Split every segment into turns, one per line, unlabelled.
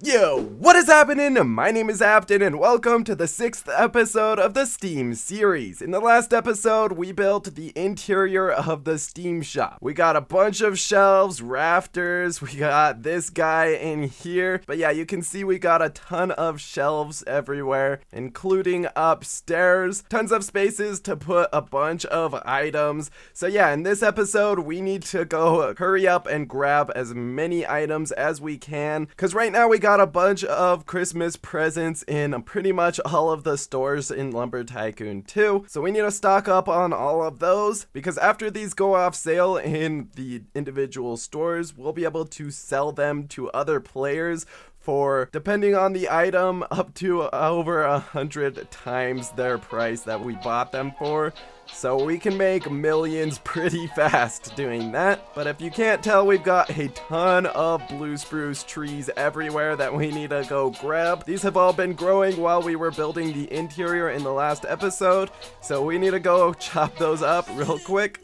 Yo, what is happening? My name is Apton and welcome to the 6th episode of the Steam series. In the last episode, we built the interior of the Steam shop. We got a bunch of shelves, rafters, we got this guy in here. But yeah, you can see we got a ton of shelves everywhere, including upstairs. Tons of spaces to put a bunch of items. So yeah, in this episode, we need to go hurry up and grab as many items as we can. Because right now we got a bunch of Christmas presents in pretty much all of the stores in Lumber Tycoon 2. So we need to stock up on all of those because after these go off sale in the individual stores, we'll be able to sell them to other players for, depending on the item, up to over 100 times their price that we bought them for. So we can make millions pretty fast doing that. But if you can't tell, we've got a ton of blue spruce trees everywhere that we need to go grab. These have all been growing while we were building the interior in the last episode. So we need to go chop those up real quick.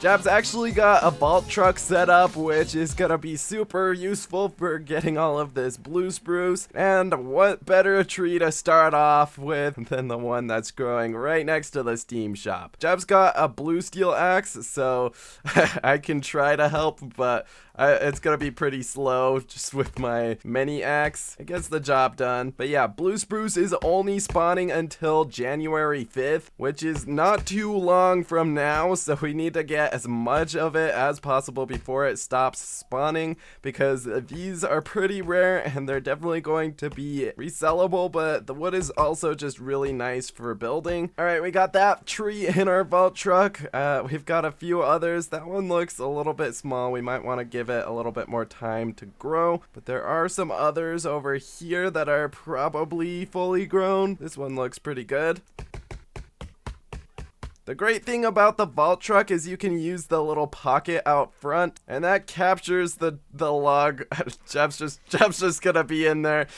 Jab's actually got a vault truck set up, which is gonna be super useful for getting all of this blue spruce. And what better tree to start off with than the one that's growing right next to the Steam shop. Jab's got a blue steel axe, so I can try to help, but it's gonna be pretty slow just with my mini axe. It gets the job done. But yeah, blue spruce is only spawning until January 5th, which is not too long from now, so we need to get as much of it as possible before it stops spawning, because these are pretty rare and they're definitely going to be resellable, but the wood is also just really nice for building. Alright, we got that tree in our vault truck. We've got a few others. That one looks a little bit small. We might want to give it a little bit more time to grow, but there are some others over here that are probably fully grown. This one looks pretty good. The great thing about the vault truck is you can use the little pocket out front, and that captures the log. Jab's just gonna be in there.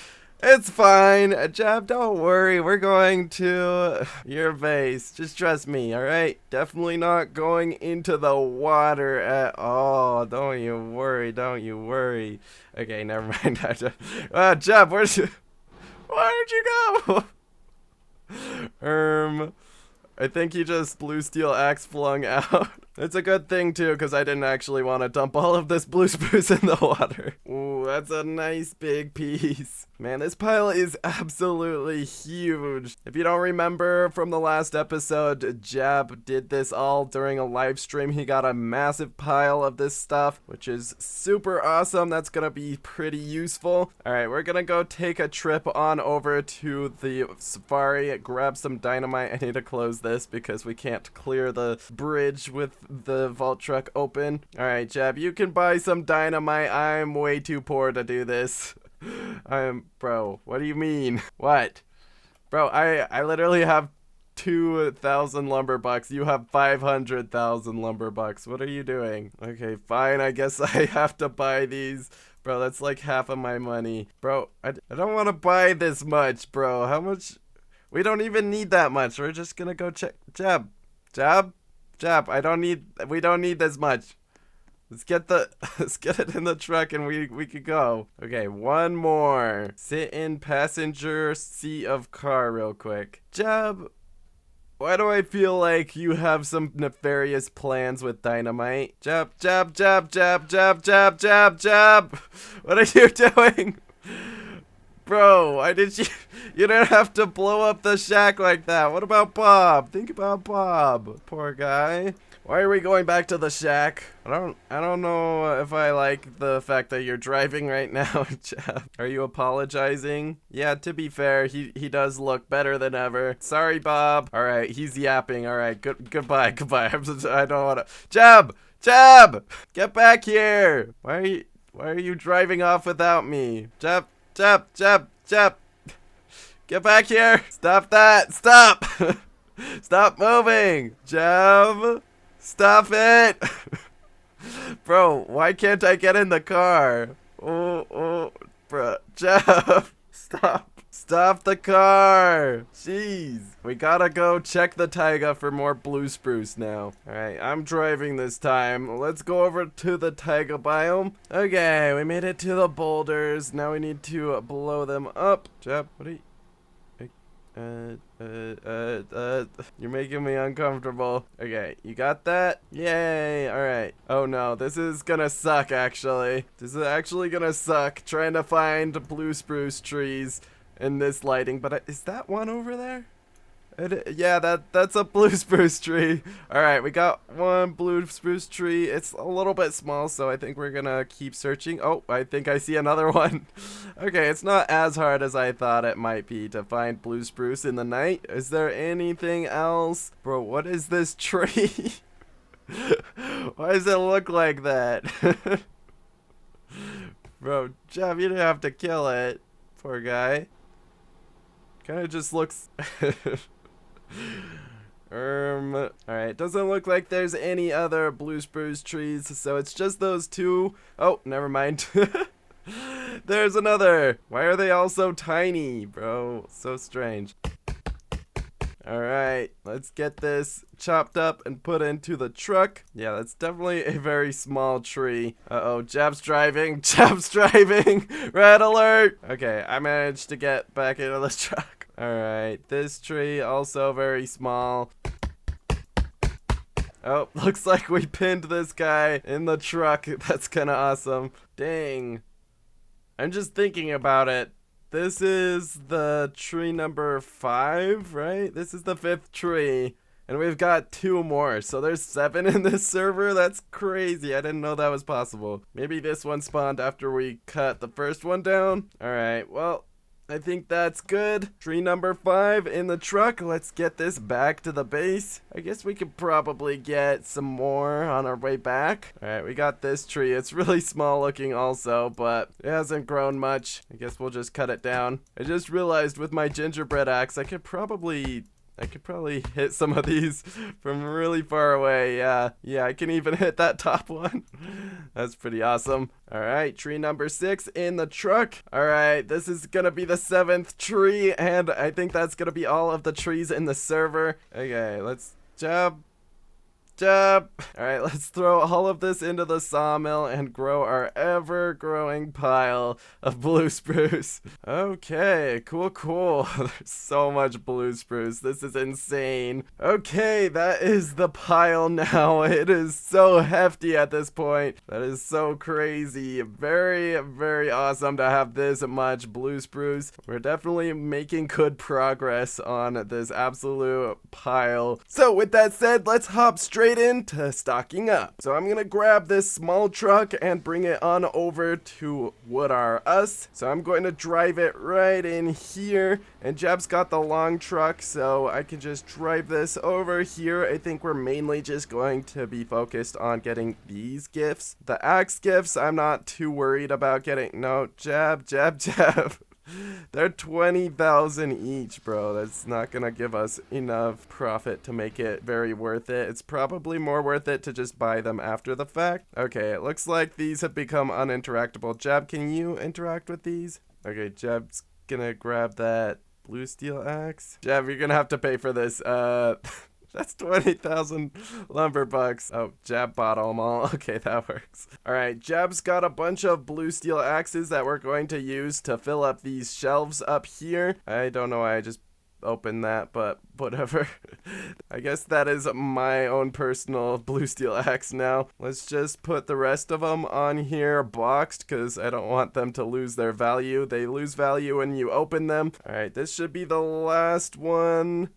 It's fine, Jab, don't worry, we're going to your base. Just trust me, alright? Definitely not going into the water at all. Don't you worry. Okay, never mind. Jab, where'd you go? I think he just blue steel axe flung out. It's a good thing too, because I didn't actually want to dump all of this blue spruce in the water. Ooh, that's a nice big piece. Man, this pile is absolutely huge. If you don't remember from the last episode, Jab did this all during a live stream. He got a massive pile of this stuff, which is super awesome. That's gonna be pretty useful. Alright, we're gonna go take a trip on over to the safari, grab some dynamite. I need to close this because we can't clear the bridge with the vault truck open. Alright, Jab, you can buy some dynamite. I'm way too poor to do this. Bro, what do you mean? What? Bro, I literally have 2,000 lumber bucks. You have 500,000 lumber bucks. What are you doing? Okay, fine. I guess I have to buy these. Bro, that's like half of my money. Bro, I don't want to buy this much, bro. How much? We don't even need that much. We're just gonna go check. Jab. We don't need this much. Let's get it in the truck and we could go. Okay, one more. Sit in passenger seat of car real quick. Jab, why do I feel like you have some nefarious plans with dynamite? Jab. What are you doing? Bro, why did you didn't have to blow up the shack like that. What about Bob? Think about Bob. Poor guy. Why are we going back to the shack? I don't know if I like the fact that you're driving right now, Jeff. Are you apologizing? Yeah, to be fair, he does look better than ever. Sorry, Bob. All right, he's yapping. All right, goodbye. I don't want to. Jab, get back here. Why are you driving off without me? Jab. Get back here. Stop that. Stop. Stop moving. Jab. Stop it! Bro, why can't I get in the car? Oh, bro. Jeff, stop. Stop the car! Jeez. We gotta go check the taiga for more blue spruce now. Alright, I'm driving this time. Let's go over to the taiga biome. Okay, we made it to the boulders. Now we need to blow them up. Jeb, what are you... You're making me uncomfortable. Okay, you got that? Yay, alright. Oh no, this is gonna suck actually. This is actually gonna suck trying to find blue spruce trees in this lighting, but is that one over there? Yeah, that's a blue spruce tree. Alright, we got one blue spruce tree. It's a little bit small, so I think we're gonna keep searching. Oh, I think I see another one. Okay, it's not as hard as I thought it might be to find blue spruce in the night. Is there anything else? Bro, what is this tree? Why does it look like that? Bro, Jeff, you didn't have to kill it. Poor guy. Kinda just looks... Alright, doesn't look like there's any other blue spruce trees, so it's just those two. Oh, never mind. There's another. Why are they all so tiny, bro? So strange. Alright, let's get this chopped up and put into the truck. Yeah, that's definitely a very small tree. Uh-oh, Jab's driving. Jab's driving. Red alert. Okay, I managed to get back into the truck. Alright, this tree also very small. Oh, looks like we pinned this guy in the truck. That's kind of awesome. Dang. I'm just thinking about it. This is the tree number 5, right? This is the 5th tree. And we've got 2 more. So there's 7 in this server. That's crazy. I didn't know that was possible. Maybe this one spawned after we cut the first one down. Alright, well, I think that's good. Tree number 5 in the truck. Let's get this back to the base. I guess we could probably get some more on our way back. Alright, we got this tree. It's really small looking also, but it hasn't grown much. I guess we'll just cut it down. I just realized with my gingerbread axe, I could probably hit some of these from really far away. Yeah, I can even hit that top one. That's pretty awesome. Alright, tree number 6 in the truck. Alright, this is gonna be the 7th tree, and I think that's gonna be all of the trees in the server. Okay, let's Alright, let's throw all of this into the sawmill and grow our ever-growing pile of blue spruce. Okay, cool. There's so much blue spruce. This is insane. Okay, that is the pile now. It is so hefty at this point. That is so crazy. Very, very awesome to have this much blue spruce. We're definitely making good progress on this absolute pile. So with that said, let's hop straight into stocking up. So I'm gonna grab this small truck and bring it on over to Wood R Us. So I'm going to drive it right in here, and Jeb's got the long truck, so I can just drive this over here. I think we're mainly just going to be focused on getting these gifts. The axe gifts, I'm not too worried about getting. No, Jeb. They're 20,000 each, bro. That's not gonna give us enough profit to make it very worth it. It's probably more worth it to just buy them after the fact. Okay, it looks like these have become uninteractable. Jeb, can you interact with these? Okay, Jeb's gonna grab that blue steel axe. Jeb, you're gonna have to pay for this. That's 20,000 lumber bucks. Oh, Jab bought them all. Okay, that works. Alright, Jab's got a bunch of blue steel axes that we're going to use to fill up these shelves up here. I don't know why I just opened that, but whatever. I guess that is my own personal blue steel axe now. Let's just put the rest of them on here boxed, because I don't want them to lose their value. They lose value when you open them. Alright, this should be the last one.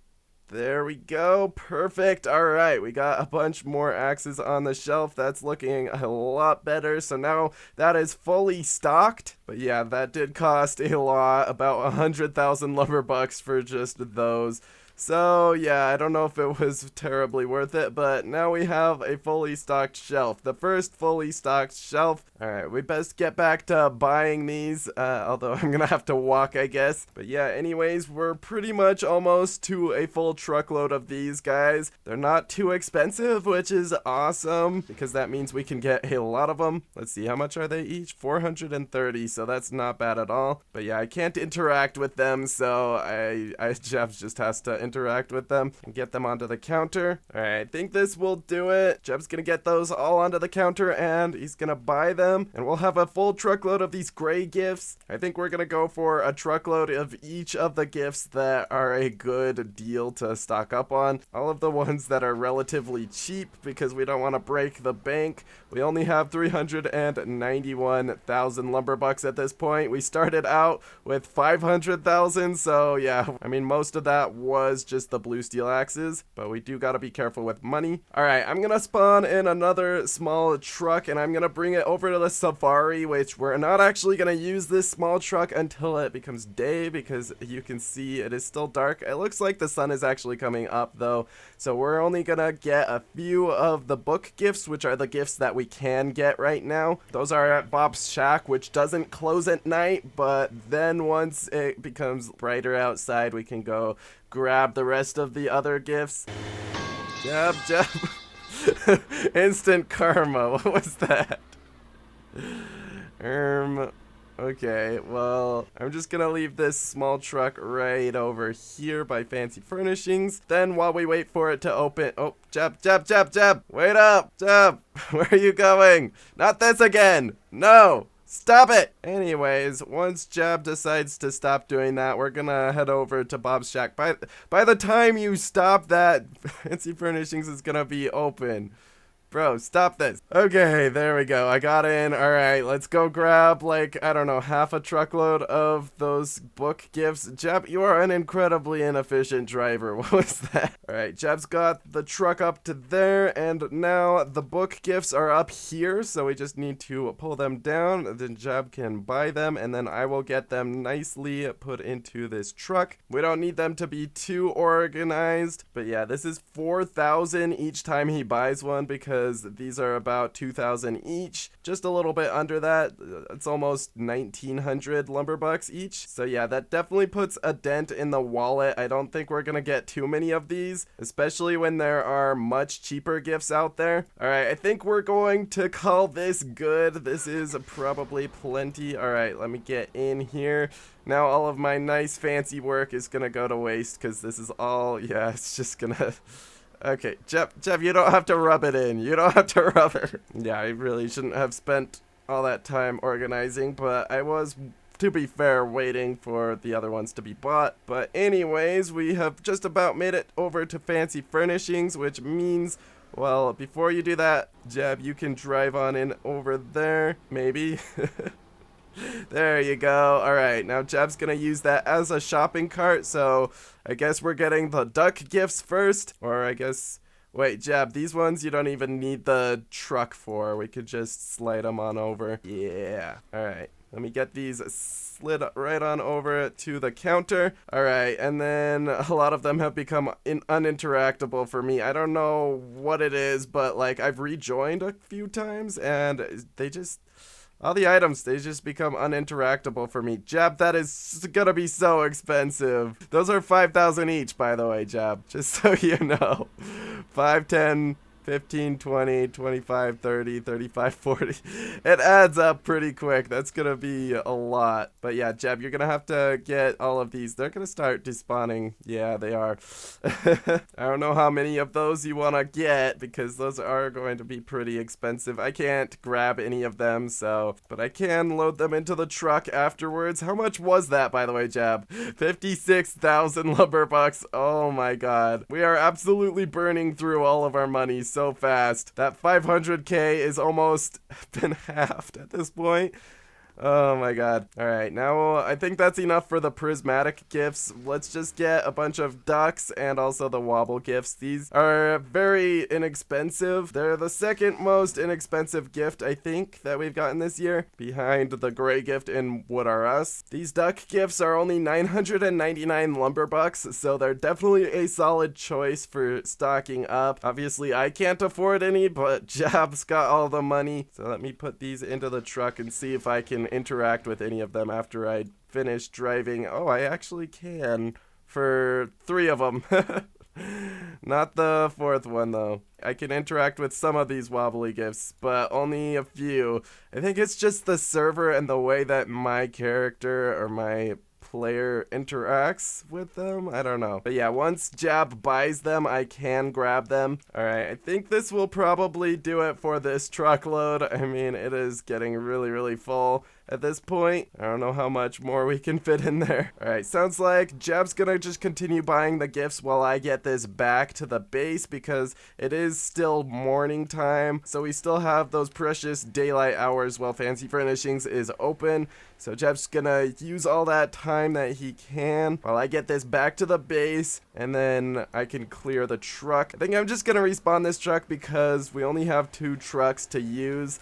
There we go. Perfect. All right. We got a bunch more axes on the shelf. That's looking a lot better. So now that is fully stocked. But yeah, that did cost a lot, about 100,000 lumber bucks for just those. So yeah, I don't know if it was terribly worth it, but now we have a fully stocked shelf. The first fully stocked shelf. Alright, we best get back to buying these, although I'm gonna have to walk, I guess. But yeah, anyways, we're pretty much almost to a full truckload of these guys. They're not too expensive, which is awesome, because that means we can get a lot of them. Let's see, how much are they each? 430, so that's not bad at all. But yeah, I can't interact with them, so Jeff just has to interact with them and get them onto the counter. Alright, I think this will do it. Jeff's gonna get those all onto the counter, and he's gonna buy them, and we'll have a full truckload of these gray gifts. I think we're gonna go for a truckload of each of the gifts that are a good deal to stock up on. All of the ones that are relatively cheap, because we don't want to break the bank. We only have 391,000 lumber bucks at this point. We started out with 500,000, so yeah, I mean, most of that was just the blue steel axes, but we do gotta be careful with money. Alright, I'm gonna spawn in another small truck, and I'm gonna bring it over to the safari, which we're not actually gonna use this small truck until it becomes day, because you can see it is still dark. It looks like the sun is actually coming up though, so we're only gonna get a few of the book gifts, which are the gifts that we can get right now. Those are at Bob's Shack, which doesn't close at night, but then once it becomes brighter outside, we can go grab the rest of the other gifts. Jab. Instant karma. What was that? Okay, well, I'm just gonna leave this small truck right over here by Fancy Furnishings. Then while we wait for it to open... Oh, Jeb! Wait up! Jeb! Where are you going? Not this again! No! Stop it! Anyways, once Jab decides to stop doing that, we're gonna head over to Bob's Shack. By the time you stop that, Fancy Furnishings is gonna be open. Bro, stop this. Okay, there we go. I got in. Alright, let's go grab, like, I don't know, half a truckload of those book gifts. Jeb, you are an incredibly inefficient driver. What was that? Alright, Jeb's got the truck up to there, and now the book gifts are up here, so we just need to pull them down. Then Jeb can buy them, and then I will get them nicely put into this truck. We don't need them to be too organized, but yeah, this is 4,000 each time he buys one, because these are about 2,000 each, just a little bit under that. It's almost 1,900 lumber bucks each. So yeah, that definitely puts a dent in the wallet. I don't think we're gonna get too many of these, especially when there are much cheaper gifts out there. All right, I think we're going to call this good. This is probably plenty. All right, let me get in here. Now all of my nice fancy work is gonna go to waste, because this is all, yeah, it's just gonna... Okay, Jeff, you don't have to rub it in. You don't have to rub it. Yeah, I really shouldn't have spent all that time organizing, but I was, to be fair, waiting for the other ones to be bought. But anyways, we have just about made it over to Fancy Furnishings, which means, well, before you do that, Jeb, you can drive on in over there, maybe. There you go. Alright, now Jeb's gonna use that as a shopping cart, so I guess we're getting the duck gifts first. Or I guess... Wait, Jeb, these ones you don't even need the truck for. We could just slide them on over. Yeah. Alright, let me get these slid right on over to the counter. Alright, and then a lot of them have become uninteractable for me. I don't know what it is, but like I've rejoined a few times and they just... All the items, they just become uninteractable for me. Jab, that is gonna be so expensive. Those are 5,000 each, by the way, Jab. Just so you know. 5, 10, 15, 20, 25, 30, 35, 40. It adds up pretty quick. That's gonna be a lot. But yeah, Jeb, you're gonna have to get all of these. They're gonna start despawning. Yeah, they are. I don't know how many of those you wanna get, because those are going to be pretty expensive. I can't grab any of them, so... But I can load them into the truck afterwards. How much was that, by the way, Jeb? 56,000 lumber bucks. Oh my god. We are absolutely burning through all of our money so fast. That 500k is almost been halved at this point. Oh my god. Alright, now I think that's enough for the prismatic gifts. Let's just get a bunch of ducks and also the wobble gifts. These are very inexpensive. They're the second most inexpensive gift, I think, that we've gotten this year, behind the gray gift and What Are Us. These duck gifts are only 999 lumber bucks, so they're definitely a solid choice for stocking up. Obviously, I can't afford any, but Jab's got all the money. So let me put these into the truck and see if I can interact with any of them after I finish driving. Oh, I actually can for 3 of them. Not the 4th one, though. I can interact with some of these wobbly gifts, but only a few. I think it's just the server and the way that my character or my player interacts with them. I don't know. But yeah, once Jab buys them, I can grab them. Alright, I think this will probably do it for this truckload. I mean, it is getting really, really full at this point. I don't know how much more we can fit in there. Alright, sounds like Jab's gonna just continue buying the gifts while I get this back to the base because it is still morning time. So we still have those precious daylight hours while Fancy Furnishings is open. So Jeff's gonna use all that time that he can while I get this back to the base, and then I can clear the truck. I think I'm just gonna respawn this truck because we only have 2 trucks to use,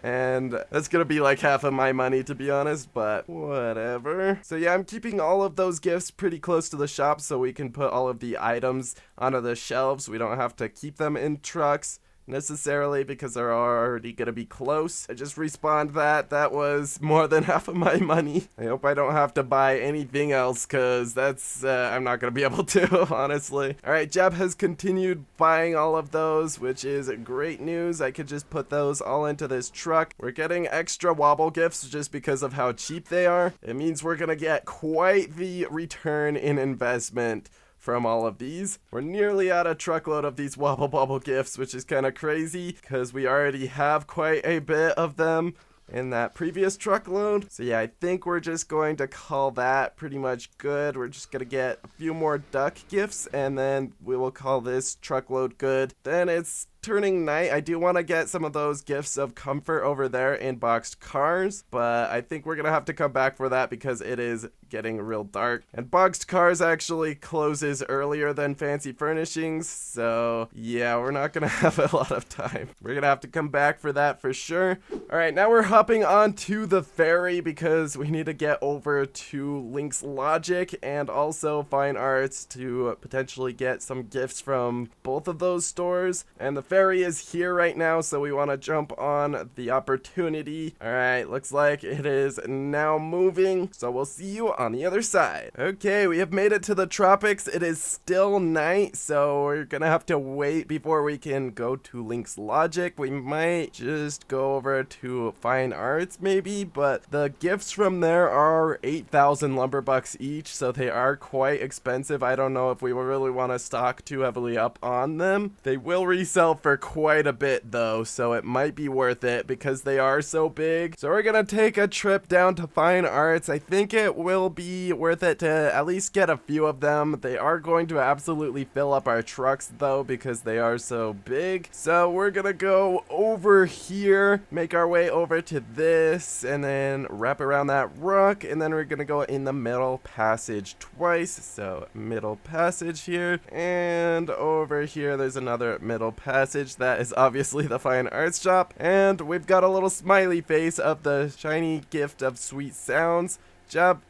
and that's gonna be like half of my money, to be honest, but whatever. So yeah, I'm keeping all of those gifts pretty close to the shop so we can put all of the items onto the shelves. We don't have to keep them in trucks necessarily because they're already gonna be close. I just respawned that. That was more than half of my money. I hope I don't have to buy anything else because that's I'm not gonna be able to, honestly. Alright, Jab has continued buying all of those, which is great news. I could just put those all into this truck. We're getting extra wobble gifts just because of how cheap they are. It means we're gonna get quite the return in investment from all of these. We're nearly at a truckload of these wobble bobble gifts, which is kind of crazy because we already have quite a bit of them in that previous truckload. So yeah, I think we're just going to call that pretty much good. We're just gonna get a few more duck gifts and then we will call this truckload good. Then it's turning night. I do want to get some of those gifts of comfort over there in boxed cars, but I think we're gonna have to come back for that because it is getting real dark. And boxed cars actually closes earlier than Fancy Furnishings, so yeah, we're not gonna have a lot of time. We're gonna have to come back for that for sure. Alright, now we're hopping onto the ferry because we need to get over to Link's Logic and also Fine Arts to potentially get some gifts from both of those stores. And the ferry is here right now, so we want to jump on the opportunity. Alright, looks like it is now moving, so we'll see you on the other side. Okay, we have made it to the tropics. It is still night, so we're gonna have to wait before we can go to Link's Logic. We might just go over to Fine Arts maybe, but the gifts from there are 8,000 lumber bucks each, so they are quite expensive. I don't know if we really want to stock too heavily up on them. They will resell for quite a bit though, so it might be worth it because they are so big. So we're gonna take a trip down to Fine Arts. I think it will be worth it to at least get a few of them. They are going to absolutely fill up our trucks though because they are so big. So we're gonna go over here, make our way over to this, and then wrap around that rock, and then we're gonna go in the middle passage twice. So middle passage here, and over here there's another middle passage. That is obviously the Fine Arts shop, and we've got a little smiley face of the shiny gift of sweet sounds. Jab.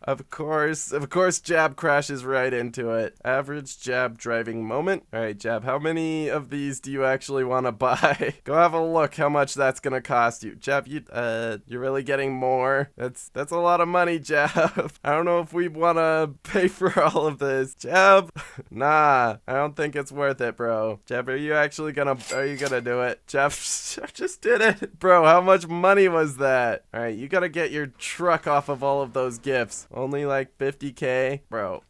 Of course, Jab crashes right into it. Average Jab driving moment. Alright, Jab, how many of these do you actually want to buy? Go have a look how much that's gonna cost you. Jab, you're really getting more. That's a lot of money, Jab. I don't know if we want to pay for all of this. Jab, nah, I don't think it's worth it, bro. Jab, are you gonna do it? Jab just did it. Bro, how much money was that? Alright, you gotta get your truck off of all of those gifts. Only like 50k? Bro.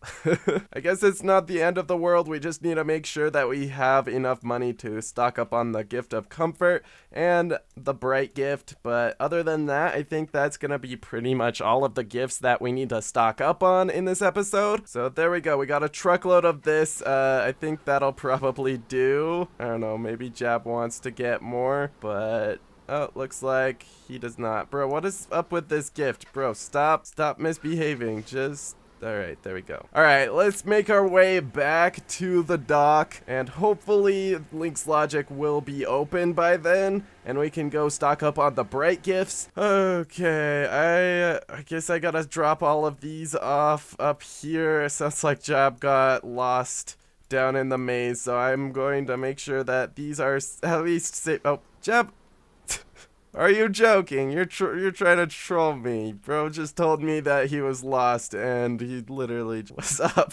I guess it's not the end of the world. We just need to make sure that we have enough money to stock up on the gift of comfort and the bright gift. But other than that, I think that's gonna be pretty much all of the gifts that we need to stock up on in this episode. So there we go. We got a truckload of this. I think that'll probably do. I don't know. Maybe Jab wants to get more, but Oh, looks like he does not. Bro, what is up with this gift? Bro, stop misbehaving. Just... Alright, there we go. Alright, let's make our way back to the dock, and hopefully Link's Logic will be open by then, and we can go stock up on the bright gifts. Okay, I guess I gotta drop all of these off up here. Sounds like Jab got lost down in the maze, so I'm going to make sure that these are at least safe. Oh, Jab! Are you joking? You're trying to troll me. Bro just told me that he was lost and he literally was up.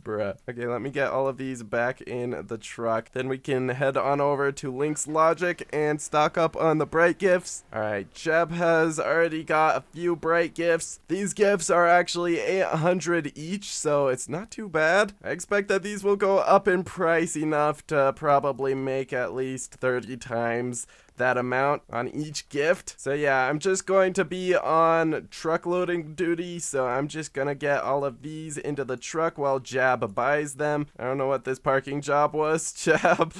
Bruh. Okay, let me get all of these back in the truck. Then we can head on over to Link's Logic and stock up on the bright gifts. Alright, Jeb has already got a few bright gifts. These gifts are actually 800 each, so it's not too bad. I expect that these will go up in price enough to probably make at least 30 times that amount on each gift. So yeah, I'm just going to be on truck loading duty, so I'm just gonna get all of these into the truck while Jab buys them. I don't know what this parking job was, Jab.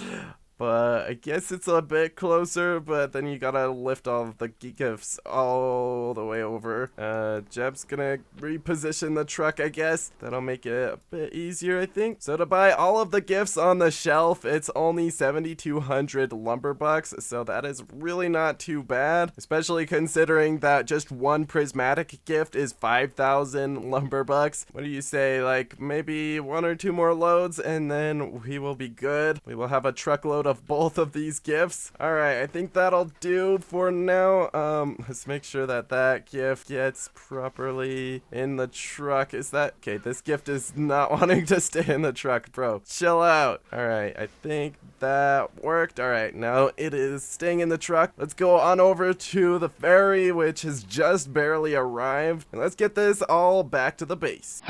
But I guess it's a bit closer, but then you gotta lift all of the gifts all the way over. Jeb's gonna reposition the truck, I guess. That'll make it a bit easier, I think. So to buy all of the gifts on the shelf, it's only 7,200 lumber bucks, so that is really not too bad, especially considering that just one prismatic gift is 5,000 lumber bucks. What do you say, like maybe one or two more loads, and then we will be good. We will have a truckload of both of these gifts. Alright, I think that'll do for now. Let's make sure that that gift gets properly in the truck. Is that... Okay, this gift is not wanting to stay in the truck, bro. Chill out. Alright, I think that worked. Alright, now it is staying in the truck. Let's go on over to the ferry, which has just barely arrived. And let's get this all back to the base.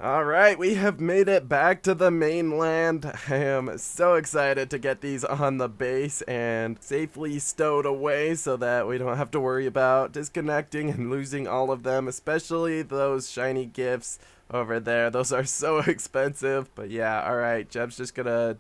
Alright, we have made it back to the mainland. I am so excited to get these on the base and safely stowed away so that we don't have to worry about disconnecting and losing all of them, especially those shiny gifts over there. Those are so expensive. But yeah, alright, Jeb's just gonna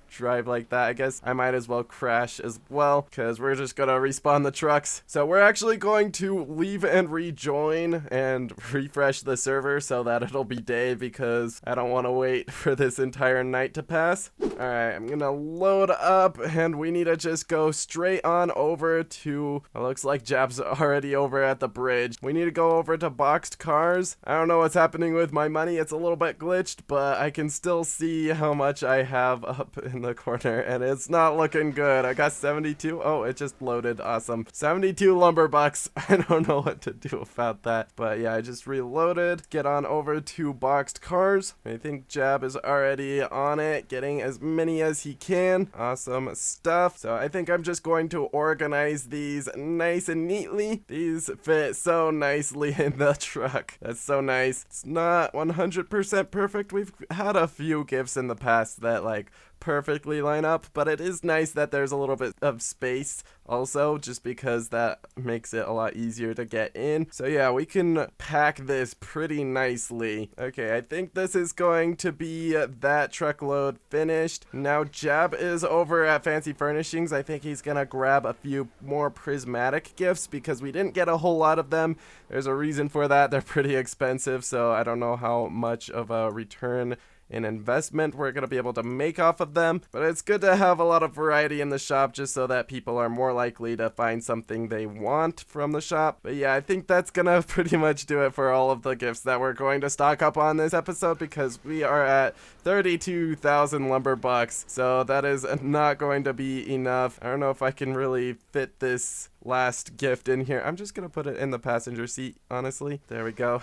drive like that. I guess I might as well crash as well, because we're just gonna respawn the trucks. So we're actually going to leave and rejoin and refresh the server so that it'll be day, because I don't want to wait for this entire night to pass. Alright, I'm gonna load up and we need to just go straight on over to... It looks like Jab's already over at the bridge. We need to go over to boxed cars. I don't know what's happening with my money. It's a little bit glitched, but I can still see how much I have up in the corner, and it's not looking good. I got 72. Oh, it just loaded. Awesome. 72 lumber bucks. I don't know what to do about that, but yeah, I just reloaded. Get on over to boxed cars. I think Jab is already on it, getting as many as he can. Awesome stuff. So I think I'm just going to organize these nice and neatly. These fit so nicely in the truck. That's so nice. It's not 100% perfect. We've had a few gifts in the past that like perfectly line up, but it is nice that there's a little bit of space also, just because that makes it a lot easier to get in. So yeah, we can pack this pretty nicely. Okay, I think this is going to be that truckload finished. Now Jab is over at Fancy Furnishings. I think he's gonna grab a few more prismatic gifts because we didn't get a whole lot of them. There's a reason for that. They're pretty expensive, so I don't know how much of a return in investment we're going to be able to make off of them, but it's good to have a lot of variety in the shop just so that people are more likely to find something they want from the shop. But yeah, I think that's gonna pretty much do it for all of the gifts that we're going to stock up on this episode, because we are at 32,000 lumber bucks, so that is not going to be enough. I don't know if I can really fit this last gift in here. I'm just gonna put it in the passenger seat, honestly. There we go.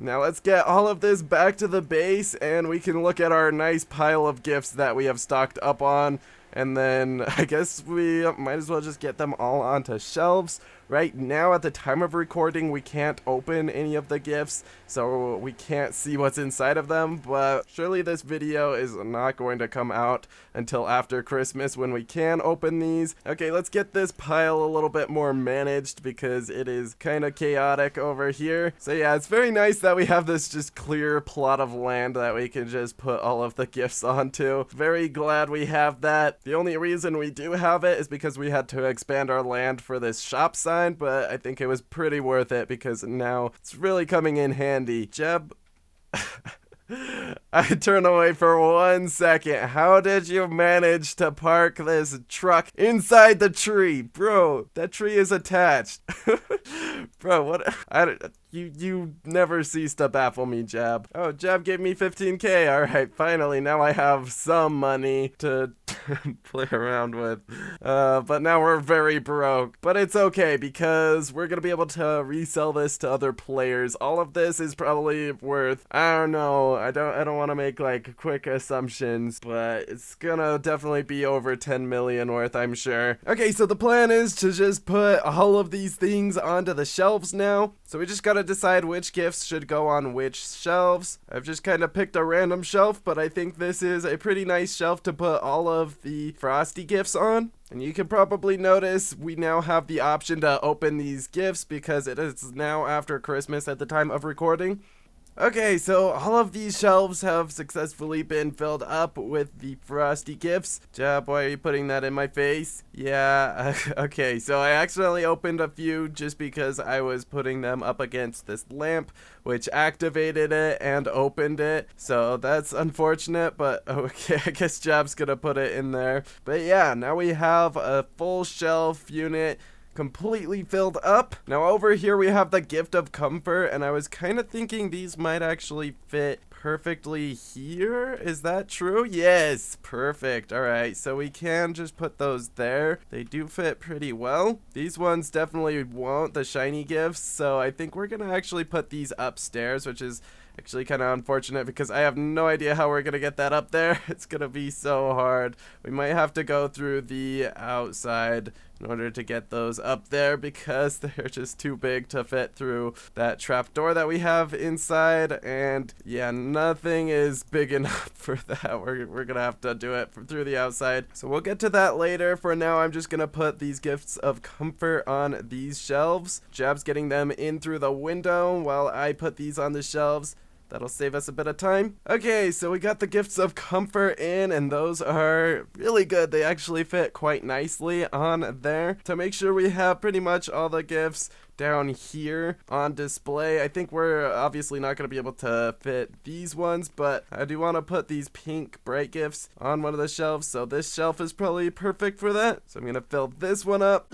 Now let's get all of this back to the base and we can look at our nice pile of gifts that we have stocked up on. And then I guess we might as well just get them all onto shelves. Right now, at the time of recording, we can't open any of the gifts, so we can't see what's inside of them, but surely this video is not going to come out until after Christmas when we can open these. Okay, let's get this pile a little bit more managed because it is kind of chaotic over here. So yeah, it's very nice that we have this just clear plot of land that we can just put all of the gifts onto. Very glad we have that. The only reason we do have it is because we had to expand our land for this shop sign, but I think it was pretty worth it because now it's really coming in handy. Jeb, I turn away for 1 second. How did you manage to park this truck inside the tree? Bro, that tree is attached. Bro, what? You never cease to baffle me, Jab. Oh, Jab gave me 15K. All right, finally, now I have some money to play around with. But now we're very broke. But it's okay because we're gonna be able to resell this to other players. All of this is probably worth, I don't know. I don't want to make like quick assumptions, but it's gonna definitely be over 10 million worth, I'm sure. Okay, so the plan is to just put all of these things onto the shelves now. So we just gotta decide which gifts should go on which shelves. I've just kind of picked a random shelf, but I think this is a pretty nice shelf to put all of the frosty gifts on. And you can probably notice we now have the option to open these gifts because it is now after Christmas at the time of recording. Okay, so all of these shelves have successfully been filled up with the frosty gifts. Jab, why are you putting that in my face? Yeah, okay, so I accidentally opened a few just because I was putting them up against this lamp, which activated it and opened it. So that's unfortunate, but okay, I guess Jab's gonna put it in there. But yeah, now we have a full shelf unit completely filled up. Now over here we have the gift of comfort, and I was kind of thinking these might actually fit perfectly here. Is that true? Yes, perfect. All right, so we can just put those there. They do fit pretty well. These ones definitely won't, the shiny gifts, so I think we're gonna actually put these upstairs, which is actually kind of unfortunate because I have no idea how we're gonna get that up there. It's gonna be so hard. We might have to go through the outside in order to get those up there because they're just too big to fit through that trap door that we have inside. And yeah, nothing is big enough for that. We're gonna have to do it through the outside. So we'll get to that later. For now, I'm just gonna put these gifts of comfort on these shelves. Jab's getting them in through the window while I put these on the shelves. That'll save us a bit of time. Okay, so we got the gifts of comfort in, and those are really good. They actually fit quite nicely on there. To make sure we have pretty much all the gifts down here on display. I think we're obviously not going to be able to fit these ones, but I do want to put these pink bright gifts on one of the shelves, so this shelf is probably perfect for that. So I'm going to fill this one up.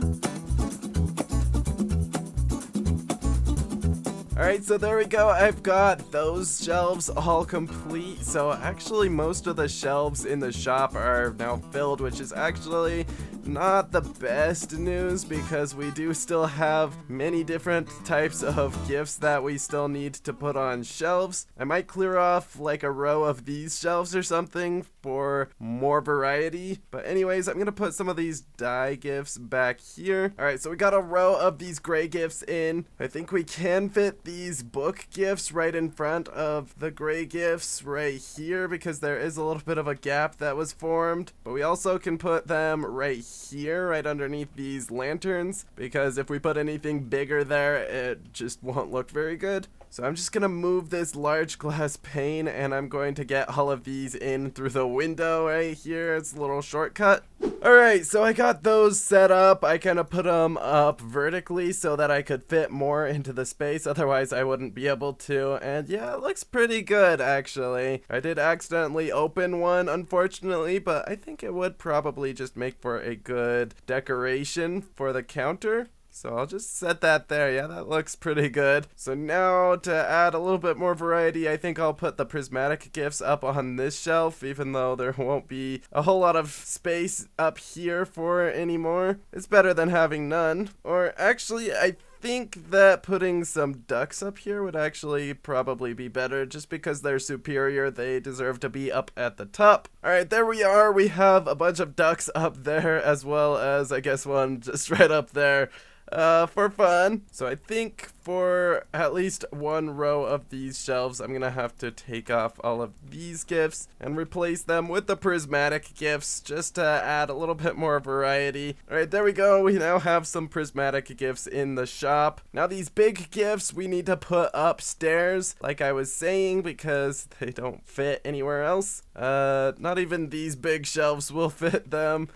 Alright, so there we go. I've got those shelves all complete. So actually most of the shelves in the shop are now filled, which is actually not the best news because we do still have many different types of gifts that we still need to put on shelves. I might clear off like a row of these shelves or something for more variety. But anyways, I'm gonna put some of these dye gifts back here. Alright, so we got a row of these gray gifts in. I think we can fit these book gifts right in front of the gray gifts right here because there is a little bit of a gap that was formed. But we also can put them right here, right underneath these lanterns, because if we put anything bigger there, it just won't look very good. So I'm just gonna move this large glass pane, and I'm going to get all of these in through the window right here. It's a little shortcut. Alright, so I got those set up. I kind of put them up vertically so that I could fit more into the space, otherwise I wouldn't be able to. And yeah, it looks pretty good actually. I did accidentally open one, unfortunately, but I think it would probably just make for a good decoration for the counter. So I'll just set that there. Yeah, that looks pretty good. So now to add a little bit more variety, I think I'll put the prismatic gifts up on this shelf, even though there won't be a whole lot of space up here for anymore. It's better than having none. Or actually, I think that putting some ducks up here would actually probably be better just because they're superior. They deserve to be up at the top. Alright, there we are. We have a bunch of ducks up there as well as I guess one just right up there. For fun. So I think for at least one row of these shelves, I'm gonna have to take off all of these gifts and replace them with the prismatic gifts just to add a little bit more variety. Alright, there we go. We now have some prismatic gifts in the shop. Now these big gifts we need to put upstairs, like I was saying, because they don't fit anywhere else. Not even these big shelves will fit them.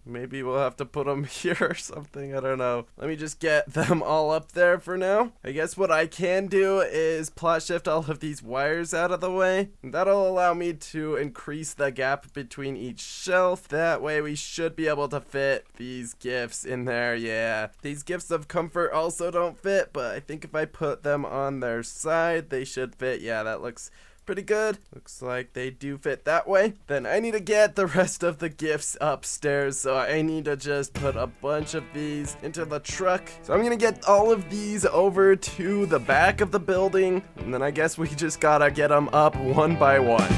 Maybe we'll have to put them here or something. I don't know. Let me just get them all up there for now. I guess what I can do is plot shift all of these wires out of the way. That'll allow me to increase the gap between each shelf. That way we should be able to fit these gifts in there. Yeah, these gifts of comfort also don't fit, but I think if I put them on their side, they should fit. Yeah, that looks pretty good. Looks like they do fit that way. Then I need to get the rest of the gifts upstairs, so I need to just put a bunch of these into the truck. So I'm gonna get all of these over to the back of the building, and then I guess we just gotta get them up one by one.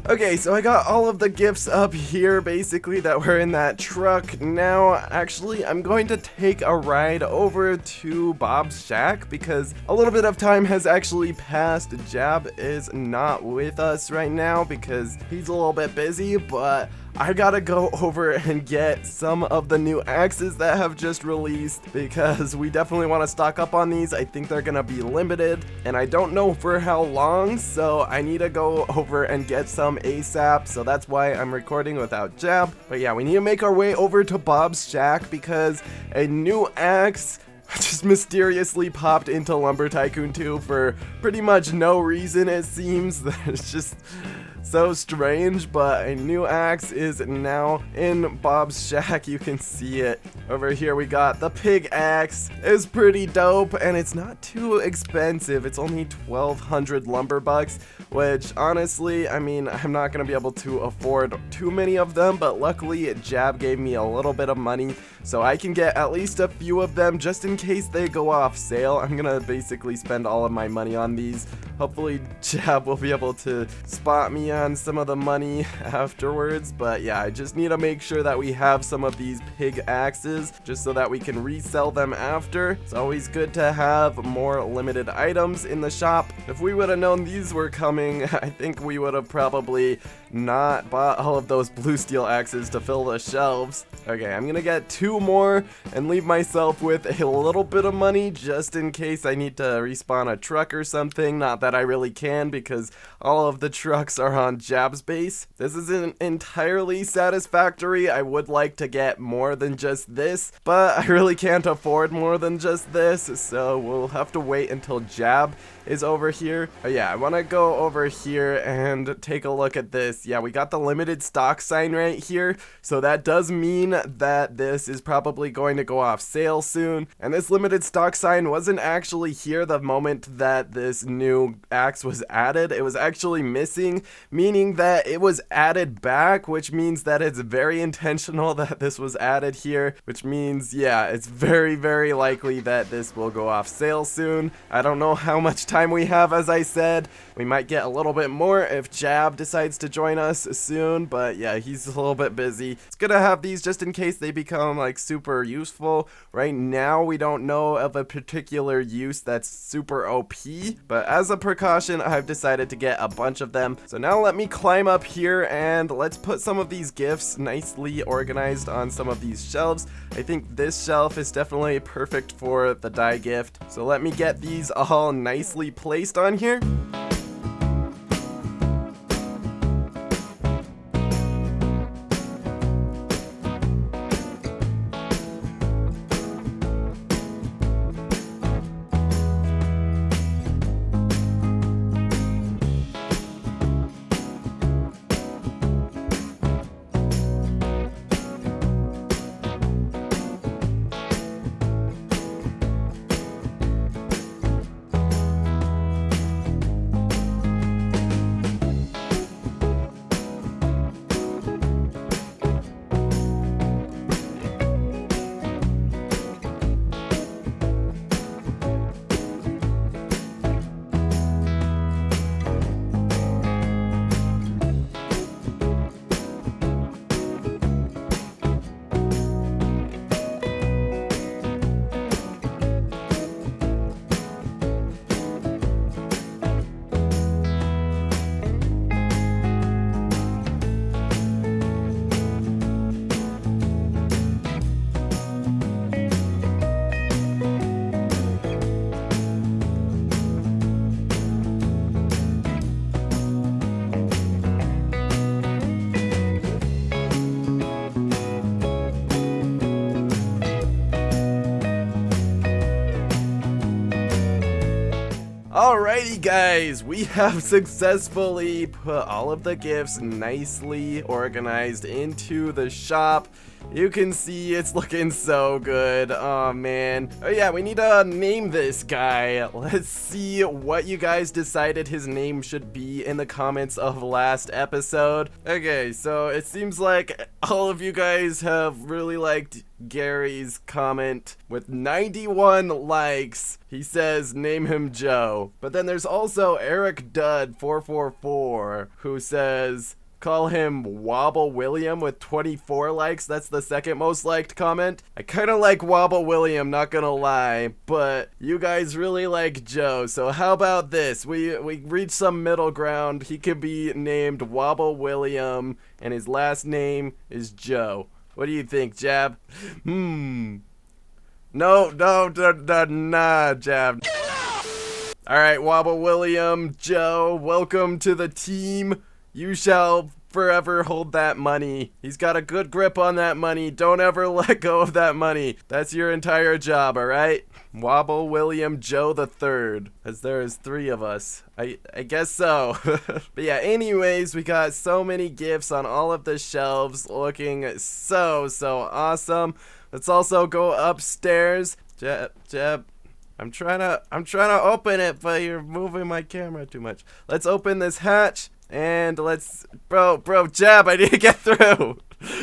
Okay, so I got all of the gifts up here, basically, that were in that truck. Now, actually, I'm going to take a ride over to Bob's shack because a little bit of time has actually passed. Jab is not with us right now because he's a little bit busy, but I gotta go over and get some of the new axes that have just released because we definitely want to stock up on these. I think they're gonna be limited and I don't know for how long, so I need to go over and get some ASAP. So that's why I'm recording without Jab. But yeah, we need to make our way over to Bob's shack because a new axe just mysteriously popped into Lumber Tycoon 2 for pretty much no reason, it seems. It's just so strange, but a new axe is now in Bob's shack. You can see it over here. We got the pig axe. It's pretty dope and it's not too expensive. It's only 1,200 lumber bucks, which honestly, I mean, I'm not gonna be able to afford too many of them, but luckily Jab gave me a little bit of money so I can get at least a few of them just in case they go off sale. I'm gonna basically spend all of my money on these. Hopefully Jab will be able to spot me on some of the money afterwards, but yeah, I just need to make sure that we have some of these pig axes just so that we can resell them after. It's always good to have more limited items in the shop. If we would have known these were coming, I think we would have probably not bought all of those blue steel axes to fill the shelves. Okay, I'm gonna get 2 more and leave myself with a little bit of money just in case I need to respawn a truck or something. Not that I really can because all of the trucks are on Jab's base. This isn't entirely satisfactory. I would like to get more than just this, but I really can't afford more than just this, so we'll have to wait until Jab is over here. But yeah, I want to go over here and take a look at this. Yeah, we got the limited stock sign right here, so that does mean that this is probably going to go off sale soon. And this limited stock sign wasn't actually here the moment that this new axe was added. It was actually missing, meaning that it was added back, which means that it's very intentional that this was added here, which means, yeah, it's very, very likely that this will go off sale soon. I don't know how much time we have, as I said. We might get a little bit more if Jab decides to join us soon, but yeah, he's a little bit busy. It's good to have these just in case they become like super useful. Right now, we don't know of a particular use that's super OP, but as a precaution, I've decided to get a bunch of them. So now let me climb up here and let's put some of these gifts nicely organized on some of these shelves. I think this shelf is definitely perfect for the dye gift. So let me get these all nicely placed on here. Alrighty guys, we have successfully put all of the gifts nicely organized into the shop. You can see it's looking so good. Oh man. Oh yeah, we need to name this guy. Let's see what you guys decided his name should be in the comments of last episode. Okay, so it seems like all of you guys have really liked Gary's comment with 91 likes. He says name him Joe. But then there's also Eric Dud 444 who says call him Wobble William with 24 likes. That's the second most liked comment. I kind of like Wobble William, not gonna lie, but you guys really like Joe. So how about this? We reach some middle ground. He could be named Wobble and his last name is Joe. What do you think, Jab? No, nah, Jab. Alright, Wobble Joe, welcome to the team. You shall forever hold that money. He's got a good grip on that money. Don't ever let go of that money. That's your entire job, alright? Wobble Joe the Third. As there is 3 of us. I guess so. But yeah, anyways, we got so many gifts on all of the shelves looking so awesome. Let's also go upstairs. Jeb. I'm trying to open it, but you're moving my camera too much. Let's open this hatch. And let's, bro, Jab, I need to get through.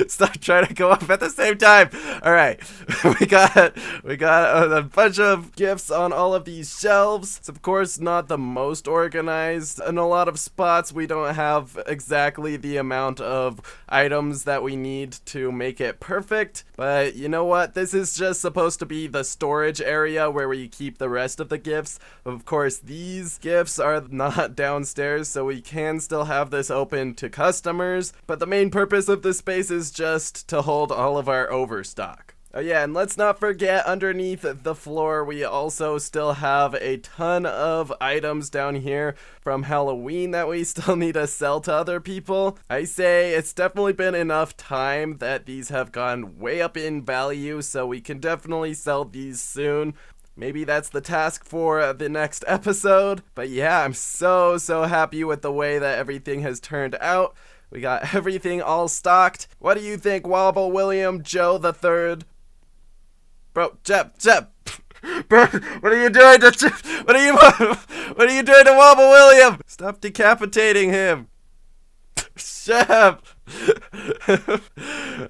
Stop trying to go up at the same time. All right, we got a bunch of gifts on all of these shelves. It's of course not the most organized. In a lot of spots, we don't have exactly the amount of items that we need to make it perfect. But you know what? This is just supposed to be the storage area where we keep the rest of the gifts. Of course, these gifts are not downstairs, so we can still have this open to customers. But the main purpose of this space is just to hold all of our overstock. Oh yeah, and let's not forget underneath the floor we also still have a ton of items down here from Halloween that we still need to sell to other people. I say it's definitely been enough time that these have gone way up in value, so we can definitely sell these soon. Maybe that's the task for the next episode. But yeah, I'm so happy with the way that everything has turned out. We got everything all stocked. What do you think, Wobble Joe the Third? Bro, Jeb. Bro, what are you doing to what are you doing to Wobble? Stop decapitating him. Jeb.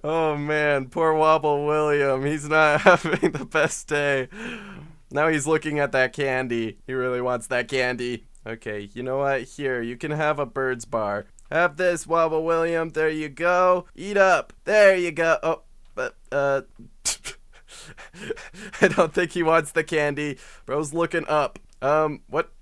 Oh man, poor Wobble. He's not having the best day. Now he's looking at that candy. He really wants that candy. Okay, you know what? Here, you can have a bird's bar. Have this, Wobble. There you go. Eat up. There you go. Oh, but, I don't think he wants the candy. Bro's looking up. What?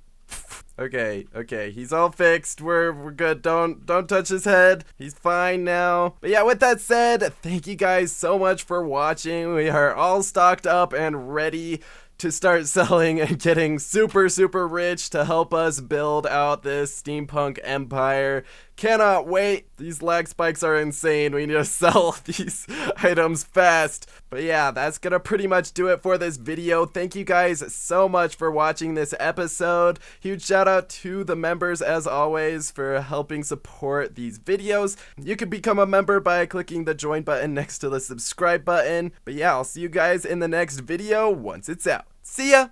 Okay. He's all fixed. We're good. Don't touch his head. He's fine now. But yeah, with that said, thank you guys so much for watching. We are all stocked up and ready to start selling and getting super rich to help us build out this steampunk empire. Cannot wait. These lag spikes are insane. We need to sell these items fast. But yeah, that's gonna pretty much do it for this video. Thank you guys so much for watching this episode. Huge shout out to the members as always for helping support these videos. You can become a member by clicking the join button next to the subscribe button. But yeah, I'll see you guys in the next video once it's out. See ya!